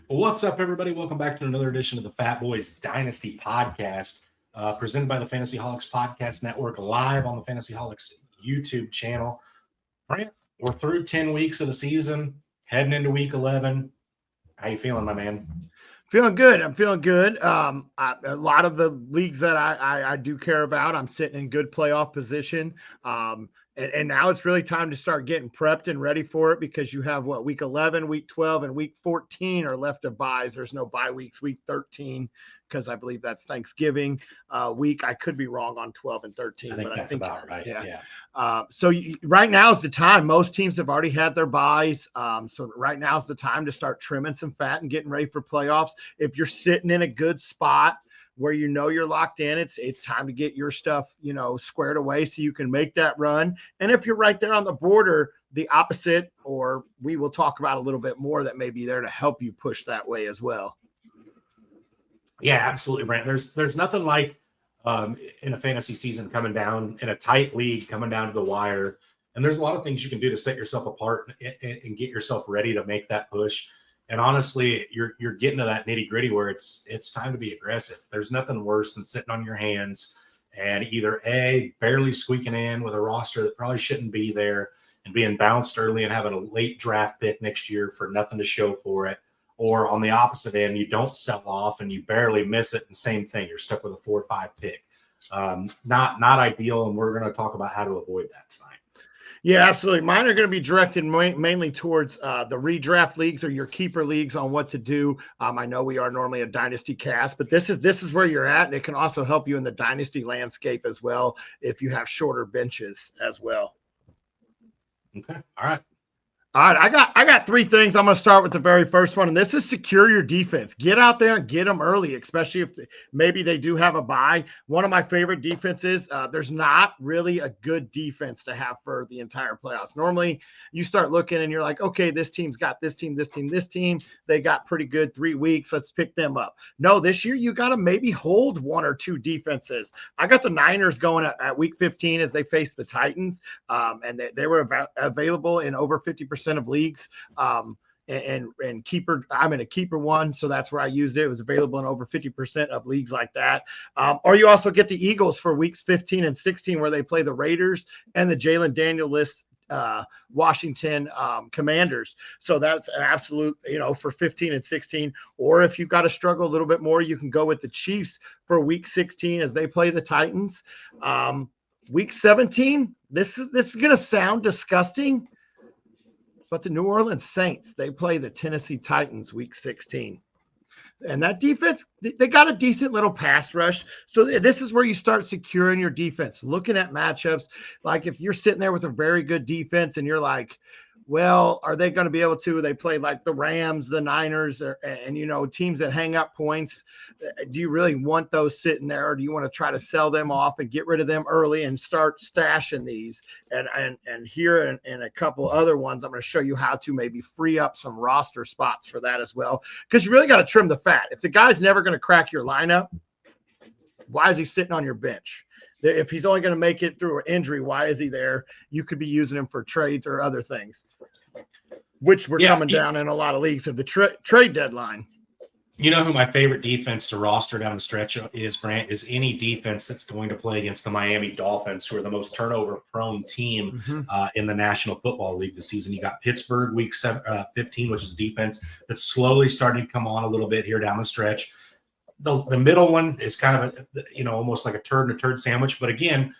What's up, everybody? Welcome back to another edition of the Fatboyz Dynasty Podcast, presented by the Fantasy Holics Podcast Network, live on the Fantasy Holics YouTube channel. Brant, we're through 10 weeks of the season, heading into week 11. How you feeling, my man? Feeling good. I'm feeling good. A lot of the leagues that I do care about, I'm sitting in good playoff position. And now it's really time to start getting prepped and ready for it because you have week 11, week 12, and week 14 are left of buys. There's no bye weeks. Week 13, because I believe that's Thanksgiving week. I could be wrong on 12 and 13, I think but that's about right. Yeah. Right now is the time. Most teams have already had their buys. So right now is the time to start trimming some fat and getting ready for playoffs. If you're sitting in a good spot where you know you're locked in, it's time to get your stuff, squared away so you can make that run. And if you're right there on the border, the opposite, or we will talk about a little bit more that may be there to help you push that way as well. Yeah, absolutely, Brent. There's nothing like in a fantasy season coming down in a tight league, coming down to the wire. And there's a lot of things you can do to set yourself apart and get yourself ready to make that push. And honestly, you're getting to that nitty gritty where it's time to be aggressive. There's nothing worse than sitting on your hands and either barely squeaking in with a roster that probably shouldn't be there and being bounced early and having a late draft pick next year for nothing to show for it. Or on the opposite end, you don't sell off and you barely miss it. And same thing, you're stuck with a 4 or 5 pick. Not ideal. And we're going to talk about how to avoid that tonight. Yeah, absolutely. Mine are going to be directed mainly towards the redraft leagues or your keeper leagues on what to do. I know we are normally a dynasty cast, but this is where you're at, and it can also help you in the dynasty landscape as well if you have shorter benches as well. Okay. All right. All right, I got 3 things. I'm going to start with the very first one, and this is secure your defense. Get out there and get them early, especially if maybe they do have a bye. One of my favorite defenses, there's not really a good defense to have for the entire playoffs. Normally, you start looking and you're like, okay, this team's got this team. They got pretty good 3 weeks. Let's pick them up. No, this year you got to maybe hold 1 or 2 defenses. I got the Niners going at week 15 as they face the Titans, and they were available in over 50% of leagues, and keeper. I'm in a keeper one, so that's where I used it. It was available in over 50% of leagues like that. Or you also get the Eagles for weeks 15 and 16, where they play the Raiders and the Jalen Daniels Washington Commanders. So that's an absolute, for 15 and 16. Or if you've got to struggle a little bit more, you can go with the Chiefs for week 16 as they play the Titans. Week 17, this is going to sound disgusting, but the New Orleans Saints, they play the Tennessee Titans week 16. And that defense, they got a decent little pass rush. So this is where you start securing your defense, looking at matchups. Like if you're sitting there with a very good defense and you're like, well, are they going to be able to? They play like the Rams, the Niners, and teams that hang up points. Do you really want those sitting there, or do you want to try to sell them off and get rid of them early and start stashing these? And here and a couple other ones, I'm going to show you how to maybe free up some roster spots for that as well, because you really got to trim the fat. If the guy's never going to crack your lineup, why is he sitting on your bench? If he's only going to make it through an injury, why is he there? You could be using him for trades or other things, which we're coming down in a lot of leagues of the trade deadline. You know who my favorite defense to roster down the stretch is, Brant, is any defense that's going to play against the Miami Dolphins, who are the most turnover-prone team in the National Football League this season. You got Pittsburgh week 15, which is defense that's slowly starting to come on a little bit here down the stretch. The middle one is kind of almost like a turd and a turd sandwich. But again,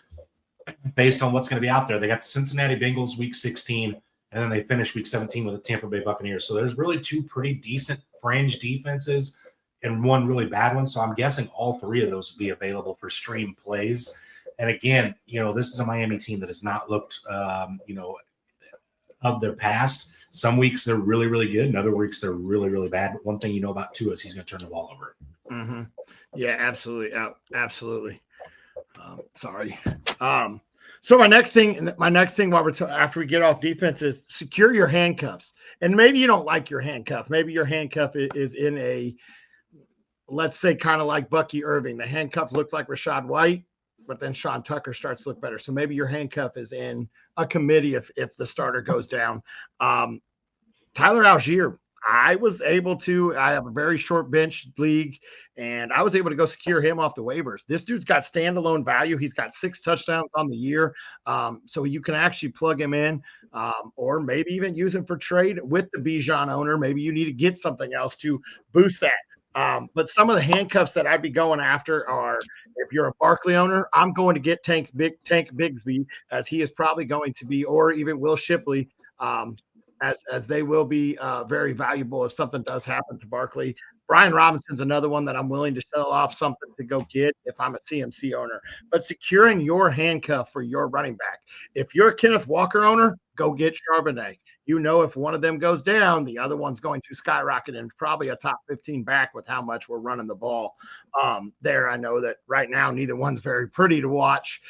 based on what's going to be out there, they got the Cincinnati Bengals week 16, and then they finish week 17 with the Tampa Bay Buccaneers. So there's really 2 pretty decent fringe defenses and 1 really bad one. So I'm guessing all 3 of those will be available for stream plays. And again, this is a Miami team that has not looked, of their past. Some weeks they're really, really good, and other weeks they're really, really bad. But one thing you know about Tua is he's going to turn the ball over. Mm-hmm. Yeah, absolutely. Absolutely. Sorry. So my next thing while after we get off defense is secure your handcuffs. And maybe you don't like your handcuff. Maybe your handcuff is in a, let's say, kind of like Bucky Irving. The handcuff looked like Rashad White, but then Sean Tucker starts to look better. So maybe your handcuff is in a committee if the starter goes down. Tyler Algier, I have a very short bench league, and I was able to go secure him off the waivers. This dude's got standalone value. He's got 6 touchdowns on the year. So you can actually plug him in, or maybe even use him for trade with the Bijan owner. Maybe you need to get something else to boost that. But some of the handcuffs that I'd be going after are, if you're a Barkley owner, I'm going to get Tank Bigsby, as he is probably going to be, or even Will Shipley, as they will be very valuable if something does happen to Barkley. Brian Robinson's another one that I'm willing to sell off something to go get if I'm a CMC owner. But securing your handcuff for your running back. If you're a Kenneth Walker owner, go get Charbonnet. You know, if one of them goes down, the other one's going to skyrocket and probably a top 15 back with how much we're running the ball there. I know that right now neither one's very pretty to watch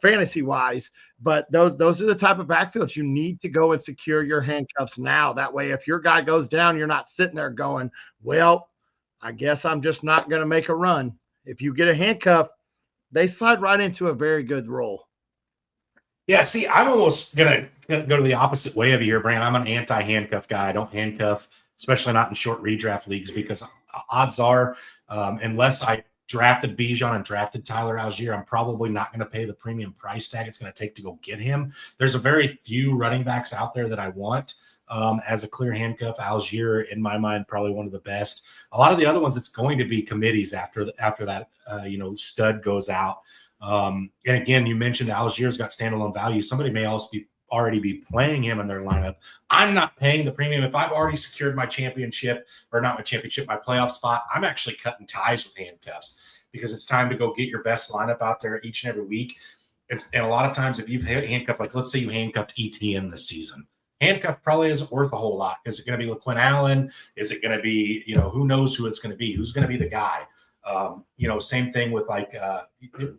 fantasy wise, but those are the type of backfields you need to go and secure your handcuffs now. That way, if your guy goes down, you're not sitting there going, well, I guess I'm just not going to make a run. If you get a handcuff, they slide right into a very good role. Yeah, see, I'm almost going to go to the opposite way of you here, Brand. I'm an anti-handcuff guy. I don't handcuff, especially not in short redraft leagues, because odds are, unless I drafted Bijan and drafted Tyler Algier, I'm probably not going to pay the premium price tag it's going to take to go get him. There's a very few running backs out there that I want as a clear handcuff. Algier, in my mind, probably one of the best. A lot of the other ones, it's going to be committees after that stud goes out. And again, you mentioned Algier's got standalone value. Somebody may also already be playing him in their lineup. I'm not paying the premium. If I've already secured my championship, or not my championship, my playoff spot, I'm actually cutting ties with handcuffs, because it's time to go get your best lineup out there each and every week. And a lot of times, if you've handcuffed, like let's say you handcuffed ETN this season, handcuff probably isn't worth a whole lot. Is it going to be LaQuinn Allen? Is it going to be, who knows who it's going to be? Who's going to be the guy? Same thing with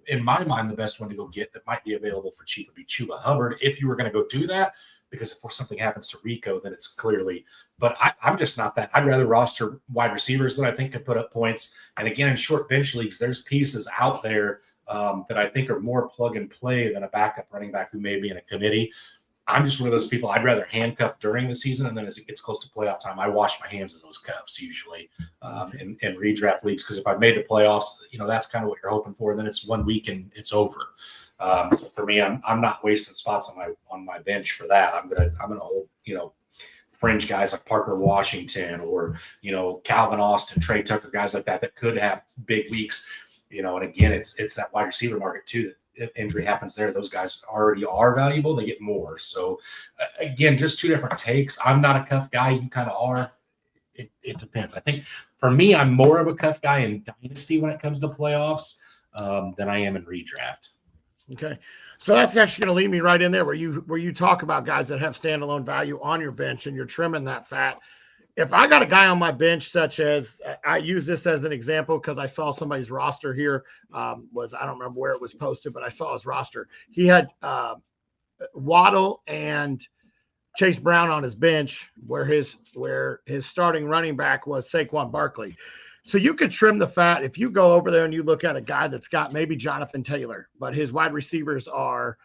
in my mind, the best one to go get that might be available for cheap would be Chuba Hubbard, if you were going to go do that, because if something happens to Rico, then it's clearly, but I'm just not that. I'd rather roster wide receivers that I think could put up points. And again, in short bench leagues, there's pieces out there that I think are more plug and play than a backup running back who may be in a committee. I'm just one of those people. I'd rather handcuff during the season, and then as it gets close to playoff time, I wash my hands of those cuffs usually in redraft leagues, because if I've made the playoffs, that's kind of what you're hoping for. And then it's 1 week and it's over. So for me, I'm not wasting spots on my bench for that. I'm gonna hold fringe guys like Parker Washington or Calvin Austin, Trey Tucker, guys like that could have big weeks. And again, it's that wide receiver market too, that if injury happens there, those guys already are valuable. They get more. So again, just two different takes. I'm not a cuff guy. You kind of are. It depends. I think for me, I'm more of a cuff guy in dynasty when it comes to playoffs than I am in redraft. Okay. So that's actually going to lead me right in there where you talk about guys that have standalone value on your bench and you're trimming that fat. If I got a guy on my bench, such as I use this as an example because I saw somebody's roster here I don't remember where it was posted, but I saw his roster. He had Waddle and Chase Brown on his bench, where his starting running back was Saquon Barkley. So you could trim the fat if you go over there and you look at a guy that's got maybe Jonathan Taylor, but his wide receivers are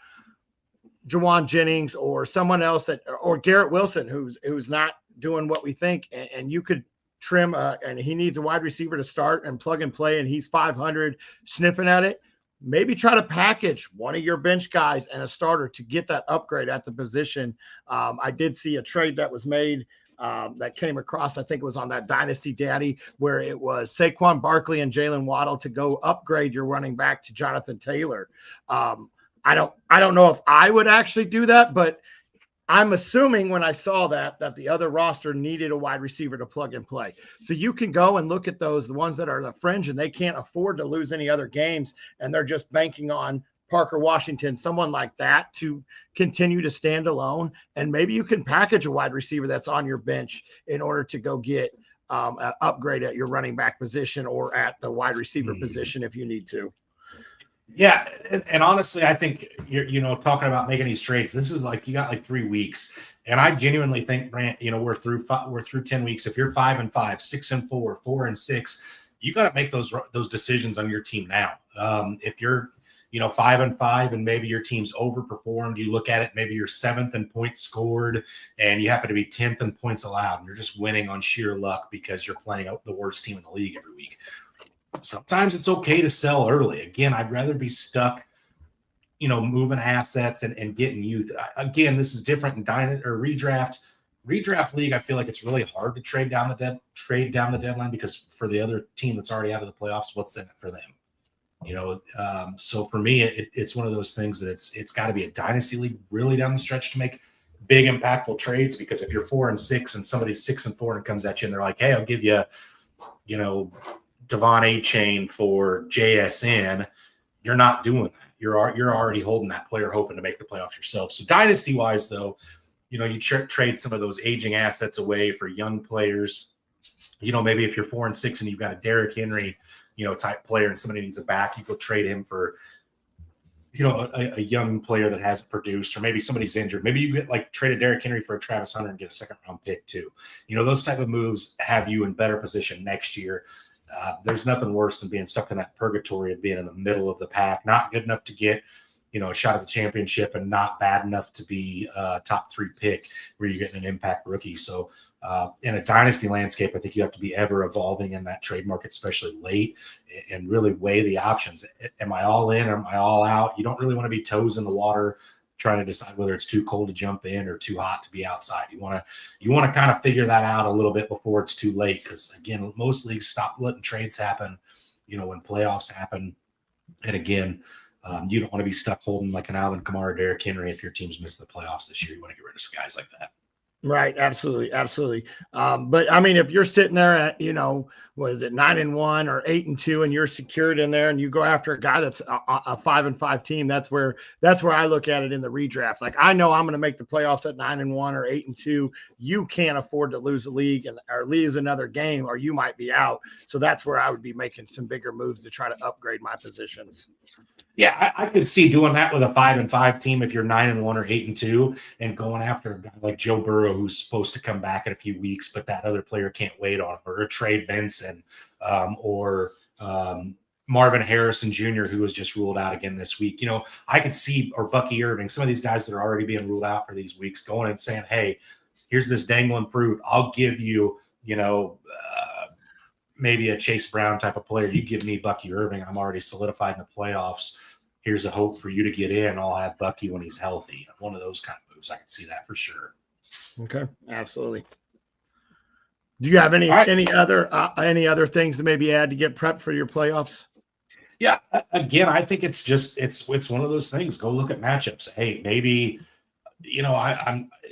Jawan Jennings or someone else or Garrett Wilson, who's not doing what we think, and you could trim and he needs a wide receiver to start and plug and play, and he's 500 sniffing at it. Maybe try to package one of your bench guys and a starter to get that upgrade at the position. I did see a trade that was made that came across, I think it was on that Dynasty Daddy, where it was Saquon Barkley and Jalen Waddle to go upgrade your running back to Jonathan Taylor. I don't know if I would actually do that, but I'm assuming when I saw that the other roster needed a wide receiver to plug and play. So you can go and look at those, the ones that are the fringe and they can't afford to lose any other games, and they're just banking on Parker Washington, someone like that, to continue to stand alone. And maybe you can package a wide receiver that's on your bench in order to go get an upgrade at your running back position or at the wide receiver position if you need to. Yeah, and honestly, I think you're talking about making these trades. This is like you got like 3 weeks, and I genuinely think, Brant, we're through 10 weeks. If you're 5-5, 6-4, 4-6, you got to make those decisions on your team now. If you're 5-5, and maybe your team's overperformed. You look at it, maybe you're 7th in points scored, and you happen to be 10th in points allowed, and you're just winning on sheer luck because you're playing out the worst team in the league every week. Sometimes it's okay to sell early. Again, I'd rather be stuck, moving assets and getting youth. Again, this is different in redraft. Redraft league, I feel like it's really hard to trade down the deadline, because for the other team that's already out of the playoffs, what's in it for them? So for me, it's one of those things that it's got to be a dynasty league really down the stretch to make big impactful trades, because if you're 4-6 and somebody's 6-4 and comes at you and they're like, hey, I'll give you, Devon A-Chain for JSN, you're not doing that. You're already holding that player hoping to make the playoffs yourself. So dynasty wise, though, you trade some of those aging assets away for young players. Maybe if you're 4-6 and you've got a Derrick Henry, type player and somebody needs a back, you go trade him for, a young player that hasn't produced, or maybe somebody's injured. Maybe you get trade a Derrick Henry for a Travis Hunter and get a 2nd-round pick too. Those type of moves have you in better position next year. There's nothing worse than being stuck in that purgatory of being in the middle of the pack, not good enough to get a shot at the championship, and not bad enough to be a top 3 pick where you're getting an impact rookie. So in a dynasty landscape, I think you have to be ever evolving in that trade market, especially late, and really weigh the options. Am I all in? Or am I all out? You don't really want to be toes in the water trying to decide whether it's too cold to jump in or too hot to be outside. You want to kind of figure that out a little bit before it's too late, because again, most leagues stop letting trades happen, when playoffs happen. And again, you don't want to be stuck holding like an Alvin Kamara, Derrick Henry if your team's missed the playoffs this year. You want to get rid of some guys like that. Right. Absolutely. Absolutely. But I mean, if you're sitting there at, 9-1 or 8-2, and you're secured in there, and you go after a guy that's a 5-5 team, that's where I look at it in the redraft. Like, I know I'm going to make the playoffs at 9-1 or 8-2. You can't afford to lose the league or lose another game, or you might be out. So that's where I would be making some bigger moves to try to upgrade my positions. Yeah, I could see doing that with a 5-5 team if you're 9-1 or 8-2, and going after a guy like Joe Burrow, who's supposed to come back in a few weeks, but that other player can't wait on him, or trade Benson, or Marvin Harrison Jr., who was just ruled out again this week. I could see, or Bucky Irving, some of these guys that are already being ruled out for these weeks, going and saying, hey, here's this dangling fruit. I'll give you, maybe a Chase Brown type of player. You give me Bucky Irving. I'm already solidified in the playoffs. Here's a hope for you to get in. I'll have Bucky when he's healthy. One of those kind of moves. I can see that for sure. Okay. Absolutely. Do you have any other things to maybe add to get prepped for your playoffs? Yeah. Again, I think it's one of those things. Go look at matchups. Hey, maybe,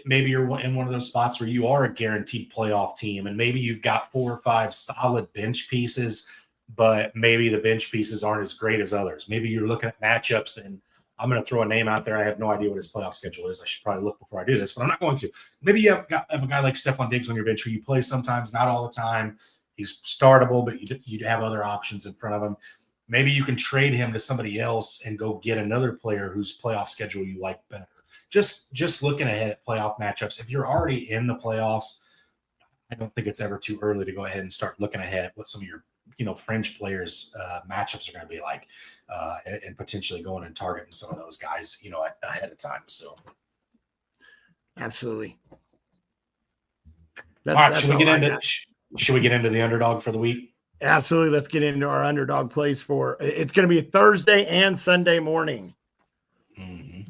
maybe you're in one of those spots where you are a guaranteed playoff team, and maybe you've got 4 or 5 solid bench pieces, but maybe the bench pieces aren't as great as others. Maybe you're looking at matchups, and I'm going to throw a name out there. I have no idea what his playoff schedule is. I should probably look before I do this, but I'm not going to. Maybe you have a guy like Stephon Diggs on your bench who you play sometimes, not all the time. He's startable, but you have other options in front of him. Maybe you can trade him to somebody else and go get another player whose playoff schedule you like better. Just looking ahead at playoff matchups. If you're already in the playoffs, I don't think it's ever too early to go ahead and start looking ahead at what some of your fringe players matchups are going to be like, and potentially going and targeting some of those guys ahead of time. So absolutely. All right, should we get into the underdog for the week? Absolutely. Let's get into our underdog plays it's going to be a Thursday and Sunday morning. Mm-hmm.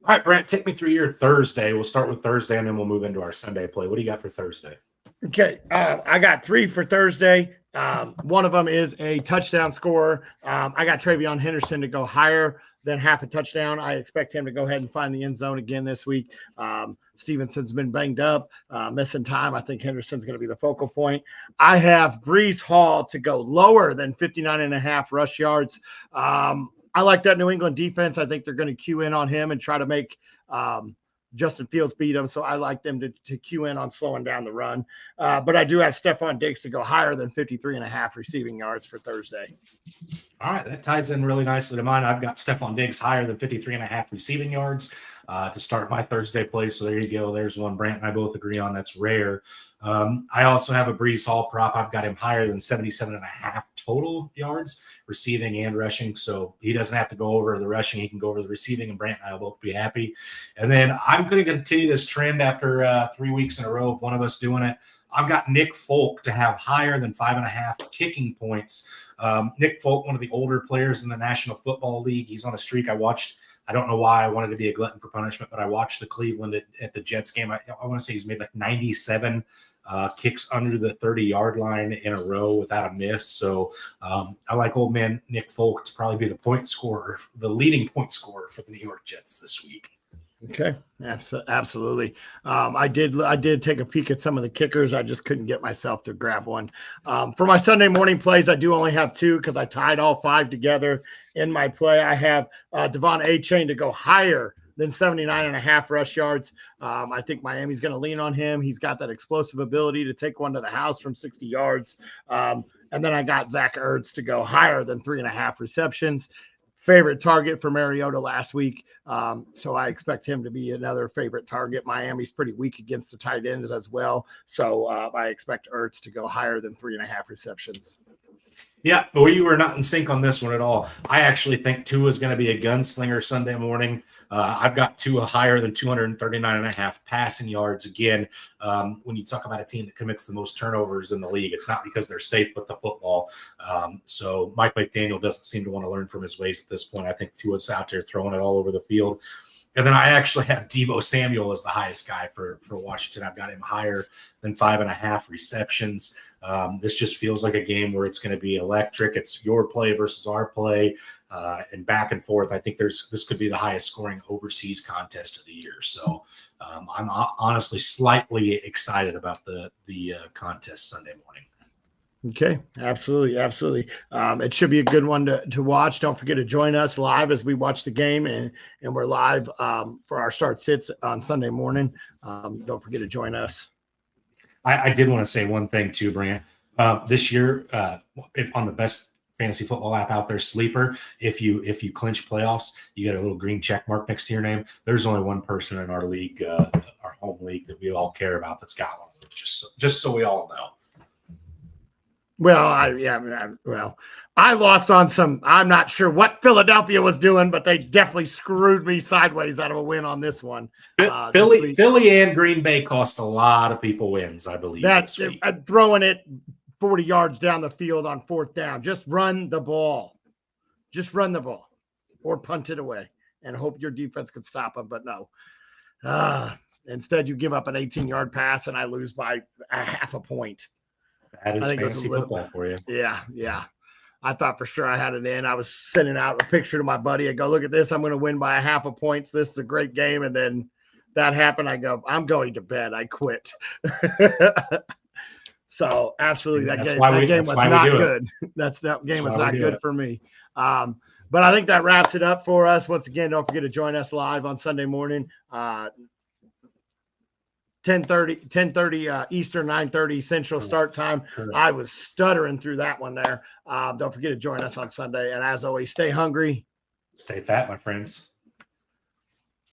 All right, Brent, take me through your Thursday. We'll start with Thursday, and then we'll move into our Sunday play. What do you got for Thursday? Okay, I got 3 for Thursday. One of them is a touchdown scorer. I got Travion Henderson to go higher than half a touchdown. I expect him to go ahead and find the end zone again this week. Stevenson's been banged up, missing time. I think Henderson's going to be the focal point. I have Breece Hall to go lower than 59.5 rush yards. I like that New England defense. I think they're going to cue in on him and try to make Justin Fields beat him. So I like them to cue in on slowing down the run. But I do have Stephon Diggs to go higher than 53.5 receiving yards for Thursday. All right, that ties in really nicely to mine. I've got Stephon Diggs higher than 53.5 receiving yards to start my Thursday play. So there you go. There's one Brant and I both agree on. That's rare. I also have a Breece Hall prop. I've got him higher than 77.5 total yards, receiving and rushing. So he doesn't have to go over the rushing. He can go over the receiving, and Brant and I will both be happy. And then I'm going to continue this trend after 3 weeks in a row of one of us doing it. I've got Nick Folk to have higher than 5.5 kicking points. Nick Folk, one of the older players in the National Football League. He's on a streak. I don't know why I wanted to be a glutton for punishment, but I watched the Cleveland at the Jets game. I want to say he's made like 97 kicks under the 30-yard line in a row without a miss. So I like old man Nick Folk to probably be the leading point scorer for the New York Jets this week. Okay, absolutely. I did take a peek at some of the kickers. I just couldn't get myself to grab one. For my Sunday morning plays, I do only have 2 because I tied all 5 together in my play. I have Devon A-Chain to go higher than 79.5 rush yards. I think Miami's going to lean on him. He's got that explosive ability to take one to the house from 60 yards. And then I got Zach Ertz to go higher than 3.5 receptions. Favorite target for Mariota last week. So I expect him to be another favorite target. Miami's pretty weak against the tight ends as well. So I expect Ertz to go higher than 3.5 receptions. Yeah, but we were not in sync on this one at all. I actually think Tua is going to be a gunslinger Sunday morning. I've got Tua higher than 239.5 passing yards. Again, when you talk about a team that commits the most turnovers in the league, it's not because they're safe with the football. So Mike McDaniel doesn't seem to want to learn from his ways at this point. I think Tua's out there throwing it all over the field. And then I actually have Deebo Samuel as the highest guy for Washington. I've got him higher than 5.5 receptions. This just feels like a game where it's going to be electric. It's your play versus our play, and back and forth. I think this could be the highest scoring overseas contest of the year. So I'm honestly slightly excited about the contest Sunday morning. Okay, absolutely. It should be a good one to watch. Don't forget to join us live as we watch the game, and we're live for our start sits on Sunday morning. Don't forget to join us. I did want to say one thing too, Brant. This year, if on the best fantasy football app out there, Sleeper, if you clinch playoffs, you get a little green check mark next to your name. There's only one person in our league, our home league, that we all care about that's got one. Just so we all know. Well, I lost on some. I'm not sure what Philadelphia was doing, but they definitely screwed me sideways out of a win on this one. Philly and Green Bay cost a lot of people wins, I believe. That's throwing it 40 yards down the field on 4th down. Just run the ball. Or punt it away and hope your defense can stop them. But no. Instead, you give up an 18-yard pass and I lose by a half a point. That is fantasy football for you. Yeah. I thought for sure I had it in. I was sending out a picture to my buddy. I go, look at this. I'm going to win by a half a point. This is a great game. And then that happened. I go, I'm going to bed. I quit. So absolutely, that game was not good. That game was not good for me. But I think that wraps it up for us. Once again, don't forget to join us live on Sunday morning. 10:30 Eastern, 9:30 Central start time. Correct. I was stuttering through that one there. Don't forget to join us on Sunday. And as always, stay hungry. Stay fat, my friends.